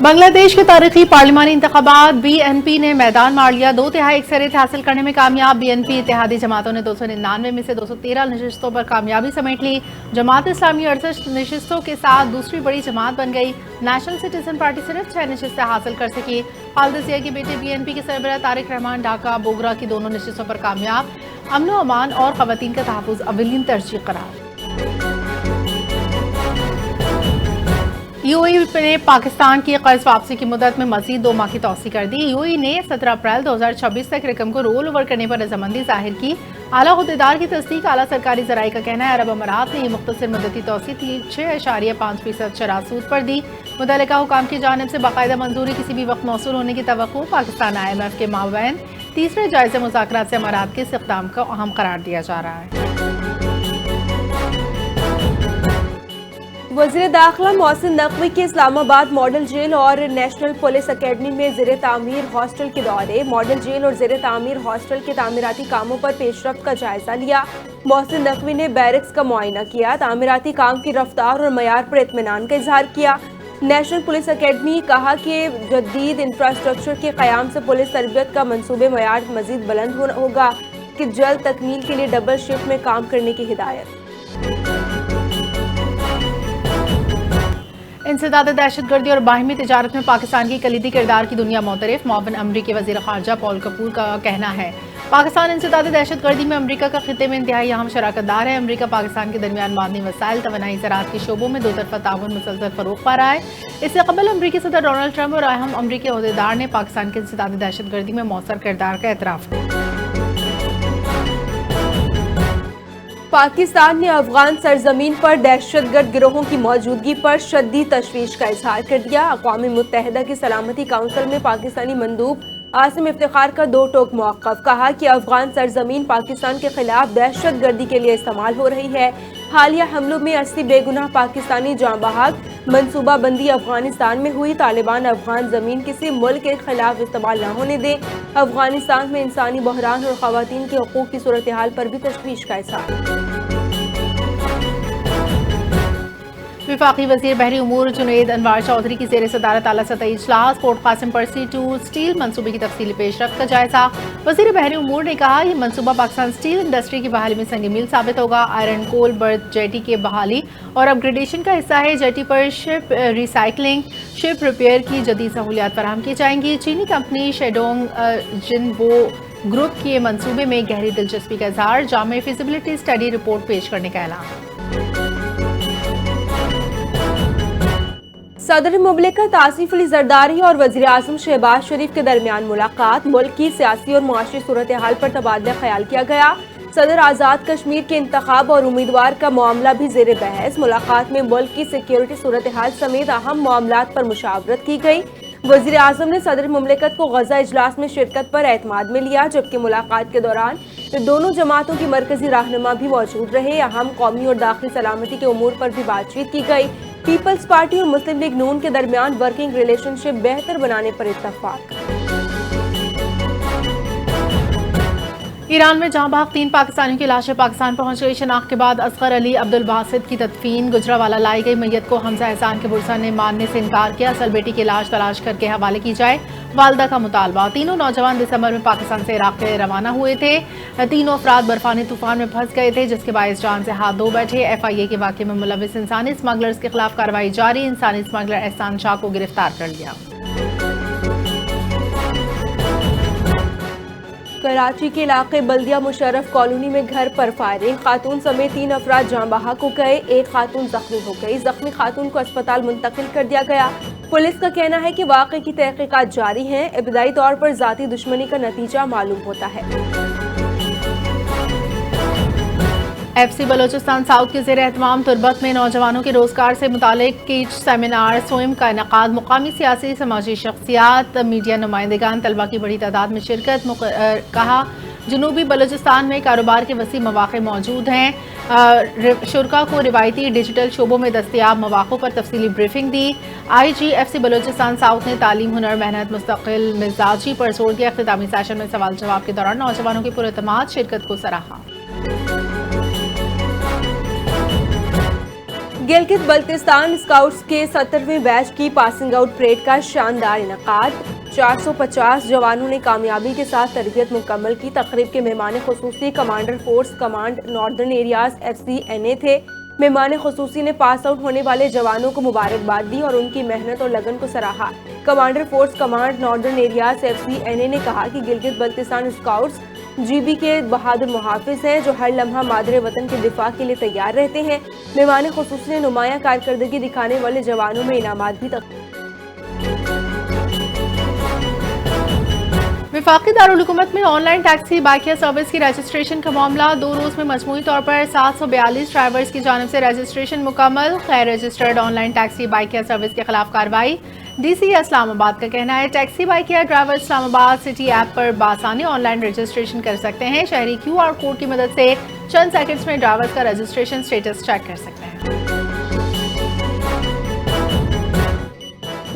بنگلہ دیش کے تاریخی پارلیمانی انتخابات BNP نے میدان مار لیا۔ 2/3 اکثریت حاصل کرنے میں کامیاب BNP اتحادی جماعتوں نے 299 میں سے 213 نشستوں پر کامیابی سمیٹ لی۔ جماعت اسلامی 68 نشستوں کے ساتھ دوسری بڑی جماعت بن گئی۔ نیشنل سٹیزن پارٹی صرف 6 نشستیں حاصل کر سکی۔ خالد ضیاء کے بیٹے BNP کے سربراہ طارق رحمان ڈھاکہ بوگرا کی دونوں نشستوں پر کامیاب۔ امن و امان اور خواتین کا تحفظ اولین ترجیح قرار۔ UAE نے پاکستان کی قرض واپسی کی مدت میں مزید 2 ماہ کی توسیع کر دی۔ UAE نے 17 اپریل 2026 تک رقم کو رول اوور کرنے پر رضامندی ظاہر کی۔ اعلیٰ عہدیدار کی تصدیق۔ اعلیٰ سرکاری ذرائع کا کہنا ہے عرب امارات نے یہ مختصر مدتی توسیع 6.5% شرح سود پر دی۔ متعلقہ حکام کی جانب سے باقاعدہ منظوری کسی بھی وقت موصول ہونے کی توقع۔ پاکستان IMF کے مابین تیسرے جائزے مذاکرات سے امارات کے اس اقدام کو اہم قرار دیا جا رہا ہے۔ وزیر داخلہ محسن نقوی کے اسلام آباد ماڈل جیل اور نیشنل پولیس اکیڈمی میں زیر تعمیر ہاسٹل کے دورے۔ ماڈل جیل اور زیر تعمیر ہاسٹل کے تعمیراتی کاموں پر پیش رفت کا جائزہ لیا۔ محسن نقوی نے بیرکس کا معائنہ کیا۔ تعمیراتی کام کی رفتار اور معیار پر اطمینان کا اظہار کیا۔ نیشنل پولیس اکیڈمی کہا کہ جدید انفراسٹرکچر کے قیام سے پولیس تربیت کا منصوبے معیار مزید بلند ہوگا کہ جلد تکمیل کے لیے ڈبل شفٹ میں کام کرنے کی ہدایت۔ انسداد دہشت گردی اور باہمی تجارت میں پاکستان کی کلیدی کردار کی دنیا معترف۔ معاون امریکی وزیر خارجہ پال کپور کا کہنا ہے پاکستان انسداد دہشت گردی میں امریکہ کا خطے میں انتہائی اہم شراکت دار ہے۔ امریکہ پاکستان کے درمیان معدنی وسائل، توانائی، زراعت کے شعبوں میں 2 طرفہ تعاون مسلسل فروغ پا رہا ہے۔ اس سے قبل امریکی صدر ڈونلڈ ٹرمپ اور اہم امریکی عہدیدار نے پاکستان کے انسداد دہشت گردی میں مؤثر کردار کا اعتراف کیا۔ پاکستان نے افغان سرزمین پر دہشت گرد گروہوں کی موجودگی پر شدید تشویش کا اظہار کر دیا۔ اقوام متحدہ کی سلامتی کونسل میں پاکستانی مندوب عاصم افتخار کا 2 ٹوک موقف۔ کہا کہ افغان سرزمین پاکستان کے خلاف دہشت گردی کے لیے استعمال ہو رہی ہے۔ حالیہ حملوں میں 80 بے گناہ پاکستانی جاں بحق۔ منصوبہ بندی افغانستان میں ہوئی۔ طالبان افغان زمین کسی ملک کے خلاف استعمال نہ ہونے دیں۔ افغانستان میں انسانی بحران اور خواتین کے حقوق کی صورتحال پر بھی تشویش کا اظہار۔ وفاقی وزیر بحری امور جنید انوار چودھری کی زیر صدارت اعلیٰ سطحی اجلاس۔ پورٹ قاسم پر C2 اسٹیل منصوبے کی تفصیلی پیش رفت کا جائزہ۔ وزیر بحری امور نے کہا یہ منصوبہ پاکستان اسٹیل انڈسٹری کی بحالی میں سنگ میل ثابت ہوگا۔ آئرن کول برتھ جیٹی کے بحالی اور اپ گریڈیشن کا حصہ ہے۔ جیٹی پر شپ ریسائکلنگ، شپ ریپیئر کی جدید سہولیات فراہم کی جائیں گی۔ چینی کمپنی شیڈونگ جنبو گروپ کے منصوبے میں گہری دلچسپی کا اظہار۔ جامع فیزیبلٹی اسٹڈی رپورٹ پیش کرنے کا اعلان۔ صدر مملکت آصف علی زرداری اور وزیر اعظم شہباز شریف کے درمیان ملاقات۔ ملک کی سیاسی اور معاشی صورتحال پر تبادلہ خیال کیا گیا۔ صدر آزاد کشمیر کے انتخاب اور امیدوار کا معاملہ بھی زیر بحث۔ ملاقات میں ملک کی سیکیورٹی صورتحال سمیت اہم معاملات پر مشاورت کی گئی۔ وزیر اعظم نے صدر مملکت کو غزہ اجلاس میں شرکت پر اعتماد میں لیا، جبکہ ملاقات کے دوران دونوں جماعتوں کی مرکزی رہنما بھی موجود رہے۔ اہم قومی اور داخلی سلامتی کے امور پر بھی بات چیت کی گئی۔ پیپلز پارٹی اور مسلم لیگ نون کے درمیان ورکنگ ریلیشن شپ بہتر بنانے پر اتفاق۔ ایران میں جاں بحق 3 پاکستانیوں کی لاشیں پاکستان پہنچ گئی۔ شناخت کے بعد اصغر علی عبدالباسط کی تدفین۔ گجرانوالہ لائی گئی میت کو حمزہ احسان کے برسر نے ماننے سے انکار کیا۔ اصل بیٹی کی لاش تلاش کر کے حوالے کی جائے، والدہ کا مطالبہ۔ تینوں نوجوان دسمبر میں پاکستان سے عراق کے لیے روانہ ہوئے تھے۔ تینوں افراد برفانی طوفان میں پھنس گئے تھے، جس کے باعث جان سے ہاتھ دھو بیٹھے۔ FIA کے واقعے میں ملوث انسانی اسمگلرز کے خلاف کارروائی جاری۔ انسانی اسمگلر احسان شاہ کو گرفتار کر لیا۔ کراچی کے علاقے بلدیہ مشرف کالونی میں گھر پر فائرنگ۔ خاتون سمیت 3 افراد جاں بحق ہو گئے، 1 خاتون زخمی ہو گئی۔ زخمی خاتون کو اسپتال منتقل کر دیا گیا۔ پولیس کا کہنا ہے کہ واقعے کی تحقیقات جاری ہیں۔ ابتدائی طور پر ذاتی دشمنی کا نتیجہ معلوم ہوتا ہے۔ FC بلوچستان ساؤتھ کے زیر اہتمام تربت میں نوجوانوں کے روزگار سے متعلق کیچ سیمینار سوئم کا انعقاد۔ مقامی سیاسی سماجی شخصیات، میڈیا نمائندگان، طلبہ کی بڑی تعداد میں شرکت۔ کہا جنوبی بلوچستان میں کاروبار کے وسیع مواقع موجود ہیں۔ شرکاء کو روایتی ڈیجیٹل شعبوں میں دستیاب مواقع پر تفصیلی بریفنگ دی۔ IGFC بلوچستان ساؤتھ نے تعلیم، ہنر، محنت، مستقل مزاجی پر زور دیا۔ اختتامی سیشن میں سوال جواب کے دوران نوجوانوں کی پراعتماد شرکت کو سراہا۔ गिलगित बल्तिस्तान स्काउट्स के 70वें बैच की पासिंग आउट परेड का शानदार इनकाद। 450 जवानों ने कामयाबी के साथ तरबियत मुकम्मल की। तकरीब के मेहमान खुसूसी commander force command northern areas FCNA थे। मेहमान खुसूसी ने पास आउट होने वाले जवानों को मुबारकबाद दी और उनकी मेहनत और लगन को सराहा। Commander force command northern areas FCNA ने कहा कि गिलगित बल्तिस्तान स्काउट्स GB के बहादुर मुहाफिज हैं जो हर लम्हा मादरे वतन के दिफा के लिए तैयार रहते हैं। मेहमान खुसूसी ने नुमाया कारकर्दगी दिखाने वाले जवानों में इनामात भी वफाकी दारुल हुकूमत में ऑनलाइन टैक्सी बाइकिया सर्विस की रजिस्ट्रेशन का मामला 2 रोज में मजमूई तौर पर 742 ड्राइवर्स की जानिब से रजिस्ट्रेशन मुकम्मल। गैर registered online taxi Bykea service के खिलाफ कार्रवाई। DC इस्लामाबाद का कहना है taxi Bykea driver Islamabad city app पर बासानी ऑनलाइन रजिस्ट्रेशन कर सकते हैं। शहरी QR कोड की मदद से चंद सेकंड्स में ड्राइवर्स का रजिस्ट्रेशन स्टेटस चेक कर सकते हैं।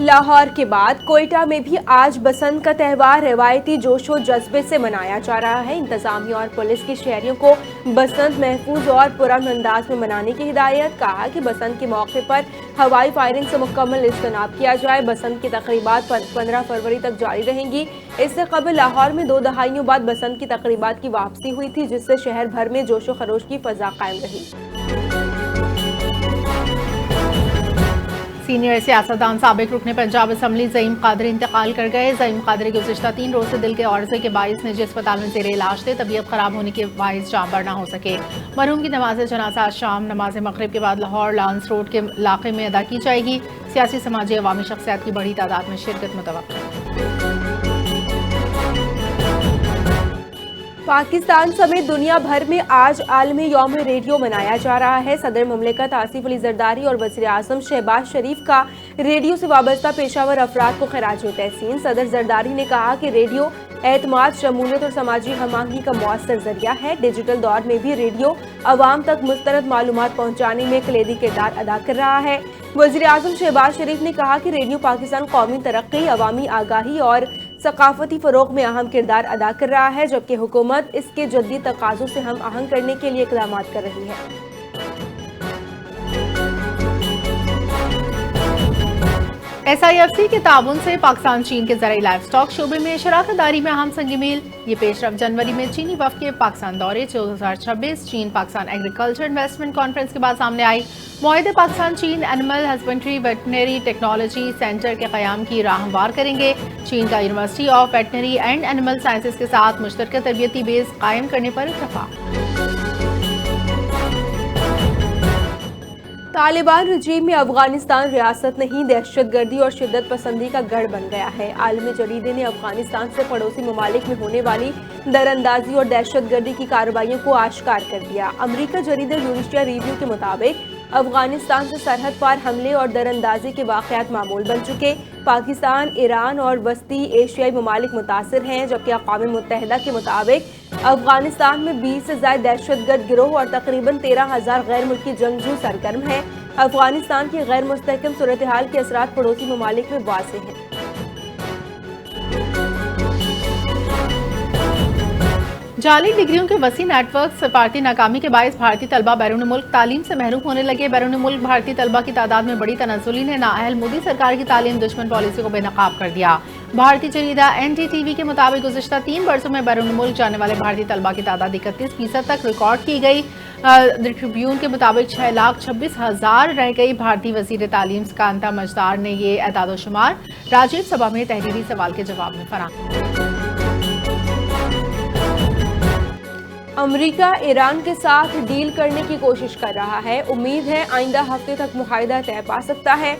लाहौर के बाद कोयटा में भी आज बसंत का त्यौहार रिवायती जोशो जज्बे से मनाया जा रहा है। इंतजामिया और पुलिस की शहरियों को बसंत महफूज और पुरअमन अंदाज में मनाने की हिदायत। कहा कि बसंत के मौके पर हवाई फायरिंग से मुकम्मल इज्तनाब किया जाए। बसंत की तकरीबात 15 फरवरी तक जारी रहेंगी। इससे कबल लाहौर में 2 दहाइयों बाद बसंत की तकरीबात की वापसी हुई थी, जिससे शहर भर में जोशो खरोश की फजा कायम रही। सीनियर सियासतदान साबिक रुकने पंजाब असम्बली ज़ईम कादरी इंतकाल कर गए। ज़ईम कादरी गुज़िश्ता 3 रोज से दिल के औरज़े के बाइस निजी अस्पताल में ज़ेरे इलाज थे। तबीयत खराब होने के बाइस जांबर ना हो सके। मरहूम की नमाज जनाजा आज शाम नमाज मगरिब के बाद लाहौर लांस रोड के इलाके में अदा की जाएगी। सियासी समाजी अवामी शख्सियात की बड़ी तादाद में शिरकत मुतवक्किल। पाकिस्तान समेत दुनिया भर में आज आलमी यौम रेडियो मनाया जा रहा है। सदर मुमलिकत आसिफ अली जरदारी और वज़ीर आज़म शहबाज शरीफ का रेडियो से वाबस्ता पेशावर अफराद को खिराज तहसीन। सदर जरदारी ने कहा कि रेडियो एतमाद, शमूलियत और समाजी हमांगी का मौसर जरिया है। डिजिटल दौर में भी रेडियो अवाम तक मुस्तरद मालूमात पहुँचाने में कलीदी किरदार अदा कर रहा है। वज़ीर आज़म शहबाज शरीफ ने कहा कि रेडियो पाकिस्तान कौमी तरक्की, अवामी आगाही और सकाफती फ़रोग़ में अहम किरदार अदा कर रहा है, जबकि हुकूमत इसके जद्दी तकाज़ों से हम आहंग करने के लिए इक़दाम कर रही है। SIFC के ताबुन से पाकिस्तान चीन के ज़राई लाइव स्टॉक शोबे में शराकतदारी में अहम संग मील। ये पेशरफ जनवरी में चीनी वफ़द के पाकिस्तान दौरे 2026 चीन पाकिस्तान एग्रीकल्चर इन्वेस्टमेंट कॉन्फ्रेंस के बाद सामने आई। मुआहिदे पाकिस्तान चीन animal husbandry veterinary technology centre के क़याम की राह हमवार करेंगे। चीन का university of veterinary and animal sciences के साथ मुश्तरका तरबियती बेस कायम करने पर इत्तफाक। तालिबान रजीम में अफगानिस्तान रियासत नहीं, दहशतगर्दी और शिद्दत पसंदी का गढ़ बन गया है। आलमी जरीदे ने अफगानिस्तान से पड़ोसी ममालिक में होने वाली दरअंदाजी और दहशतगर्दी की कार्रवाइयों को आश्कार कर दिया। अमरीका जरीदे यूनिशिया रिव्यू के मुताबिक अफगानिस्तान से सरहद पार हमले और दरअंदाजी के वाक़यात मामूल बन चुके। पाकिस्तान, ईरान और वस्ती एशियाई ममालिक मुतासिर हैं, जबकि अक़वाम मुत्तहिदा के मुताबिक अफगानिस्तान में 20 से ज़ायद दहशतगर्द गिरोह और तकरीबन 13,000 गैर मुल्की जंगजू सरगर्म हैं। अफगानिस्तान की गैर मुस्तहकम सूरत हाल के असरात पड़ोसी ममालिक में वाज़ेह हैं। जाली डिग्रियों के वसी नेटवर्क सफारती नाकामी के बायस भारतीय तलबा बैरून मुल्क तालीम से महरूम होने लगे। बैरून मुल्क भारतीय तलबा की तादाद में बड़ी तनज़्ज़ुली ने नाअहल मोदी सरकार की तालीम दुश्मन पॉलिसी को बेनकाब कर दिया। भारतीय जरीदा NDTV के मुताबिक गुज़िश्ता 3 बरसों में बैरून मुल्क जाने वाले भारतीय तलबा की तादाद 31% तक रिकॉर्ड की गई। ट्रिब्यून के मुताबिक 6,26,000 रह गई। भारतीय वज़ीर तालीम कांता मजदार ने ये एदाद-ओ-शुमार राज्य सभा में तहरीरी सवाल के जवाब में फराहम। अमेरिका ईरान के साथ डील करने की कोशिश कर रहा है। उम्मीद है आइंदा हफ्ते तक मुआहिदा तय पा सकता है।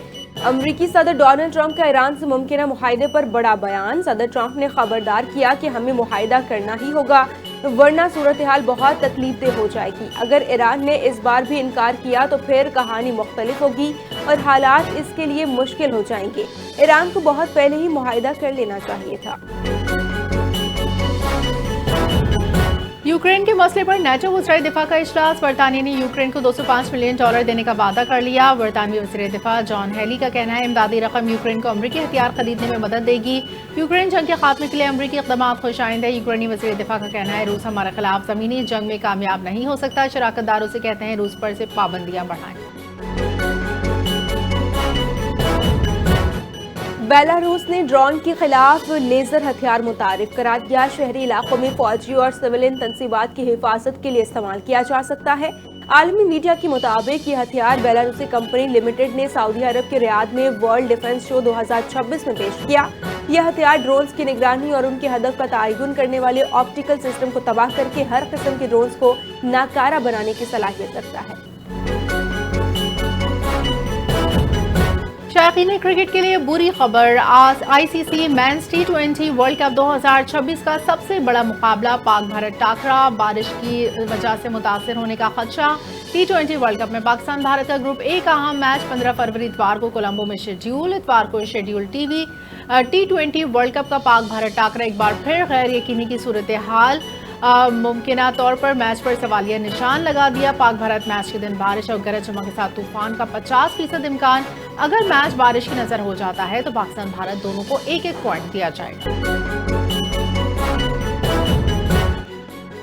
अमेरिकी सदर डोनाल्ड ट्रंप का ईरान से मुमकिन मुआहिदे पर बड़ा बयान। सदर ट्रंप ने खबरदार किया कि हमें मुआहिदा करना ही होगा, वरना सूरत हाल बहुत तकलीफदेह हो जाएगी। अगर ईरान ने इस बार भी इनकार किया तो फिर कहानी मुख्तलिफ होगी और हालात इसके लिए मुश्किल हो जाएंगे। ईरान को बहुत पहले ही मुआहिदा कर लेना चाहिए था। यूक्रेन के मसले पर नेटो वज़ीर दिफा का इजलास। बरतानिया ने यूक्रेन को $205 मिलियन देने का वादा कर लिया। बरतानवी वज़ीर दिफा जॉन हेली का कहना है इमदादी रकम यूक्रेन को अमरीकी हथियार खरीदने में मदद देगी। यूक्रेन जंग के खात्मे के लिए अमरीकी इक़दाम खुश आइंद है। यूक्रेनी वज़ीर दिफा का कहना है रूस हमारे खिलाफ ज़मीनी जंग में कामयाब नहीं हो सकता। शराकतदारों से कहते हैं रूस पर से पाबंदियां बढ़ाएं। बेलारूस ने ड्रोन के खिलाफ लेजर हथियार मुतारिफ करार दिया। शहरी इलाकों में फौजी और सिविलियन तंसीबात की हिफाजत के लिए इस्तेमाल किया जा सकता है। आलमी मीडिया के मुताबिक ये हथियार बेलारूसी कंपनी लिमिटेड ने सऊदी अरब के रियाद में वर्ल्ड डिफेंस शो 2026 में पेश किया। यह हथियार ड्रोन्स की निगरानी और उनके हदफ का तयन करने वाले ऑप्टिकल सिस्टम को तबाह करके हर किस्म के ड्रोन्स को नाकारा बनाने की सलाहियत रखता है। शायकीन क्रिकेट के लिए बुरी खबर। आज ICC men's T20 world cup 2026 का सबसे बड़ा मुकाबला पाक भारत टाकरा, बारिश की वजह से मुतासर होने का खदशा। T20 वर्ल्ड कप में पाकिस्तान भारत का ग्रुप ए का अहम मैच 15 फरवरी इतवार को कोलंबो में शेड्यूल। इतवार को schedule TV T20 world cup का पाक भारत टाकरा एक बार फिर गैर यकीनी की सूरत हाल मुमकिना तौर पर मैच पर सवालिया निशान लगा दिया। पाक भारत मैच के दिन बारिश और गरज चमक के साथ तूफान का 50% इम्कान। अगर मैच बारिश की नजर हो जाता है तो पाकिस्तान भारत दोनों को एक एक पॉइंट दिया जाएगा।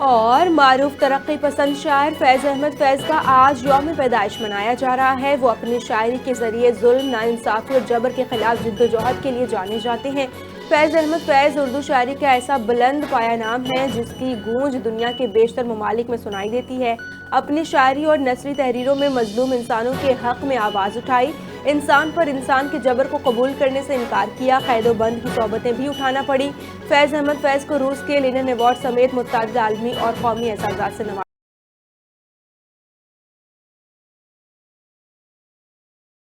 और मारूफ तरक्की पसंद शायर फैज़ अहमद फैज़ का आज यौम पैदाइश मनाया जा रहा है। वो अपनी शायरी के जरिए जुल्म, नाइंसाफी और जबर के खिलाफ जिद्दोजहद के लिए जाने जाते हैं। फैज़ अहमद फैज़ उर्दू शायरी का ऐसा बुलंद पाया नाम है जिसकी गूंज दुनिया के बेशतर ममालिक में सुनाई देती है। अपनी शायरी और नसरी तहरीरों में मजलूम इंसानों के हक में आवाज़ उठाई, इंसान पर इंसान के जबर को कबूल करने से इनकार किया, कैदो बंद की सोबतें भी उठाना पड़ी। फैज़ अहमद फैज़ को रूस के लेनिन अवार्ड समेत मुतअद्दिद आलमी और कौमी एजाज़ात से नवाजा